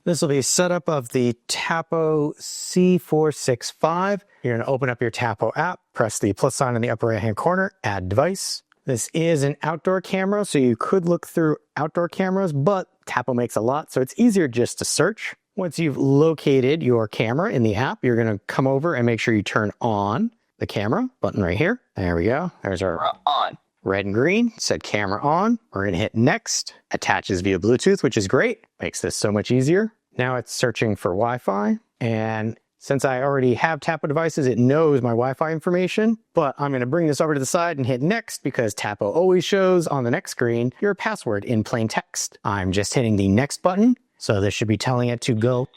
This will be a setup of the Tapo C465. You're going to open up your Tapo app, press the plus sign in the upper right hand corner, add device. This is an outdoor camera, so you could look through outdoor cameras, but Tapo makes a lot, so it's easier just to search. Once you've located your camera in the app, you're going to come over and make sure you turn on the camera button right here. There we go. There's our on. Red and green, said camera on. We're going to hit next. Attaches via Bluetooth, which is great. Makes this so much easier. Now it's searching for Wi-Fi. And since I already have Tapo devices, it knows my Wi-Fi information. But I'm going to bring this over to the side and hit next because Tapo always shows on the next screen your password in plain text. I'm just hitting the next button. So this should be telling it to go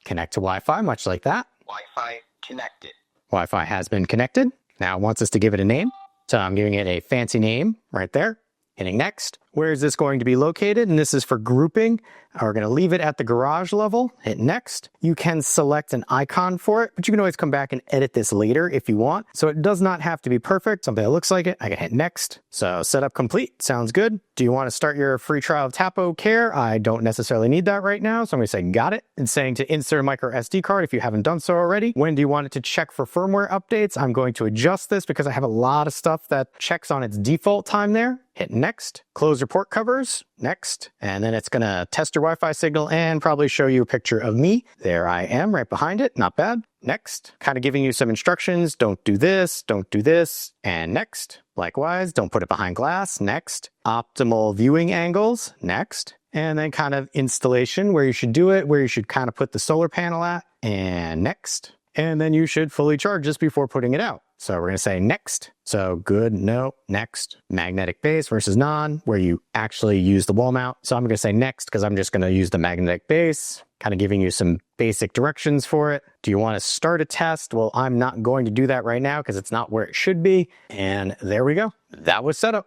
connect to Wi-Fi, much like that. Wi-Fi connected. Wi-Fi has been connected. Now it wants us to give it a name. So I'm giving it a fancy name right there. Hitting next. Where is this going to be located? And this is for grouping. We're going to leave it at the garage level. Hit next. You can select an icon for it, but you can always come back and edit this later if you want. So it does not have to be perfect. Something that looks like it, I can hit next. So setup complete. Sounds good. Do you want to start your free trial of Tapo Care? I don't necessarily need that right now. So I'm going to say got it. And saying to insert a micro SD card if you haven't done so already. When do you want it to check for firmware updates? I'm going to adjust this because I have a lot of stuff that checks on its default time there. Hit next. Close your port covers. Next. And then it's going to test your Wi-Fi signal and probably show you a picture of me. There I am right behind it. Not bad. Next. Kind of giving you some instructions. Don't do this. Don't do this. And next. Likewise, don't put it behind glass. Next. Optimal viewing angles. Next. And then kind of installation, where you should do it, where you should kind of put the solar panel at. And next. And then you should fully charge just before putting it out. So we're going to say next. So good, no, next. Magnetic base versus non, where you actually use the wall mount. So I'm going to say next because I'm just going to use the magnetic base, kind of giving you some basic directions for it. Do you want to start a test? Well, I'm not going to do that right now because it's not where it should be. And there we go. That was setup.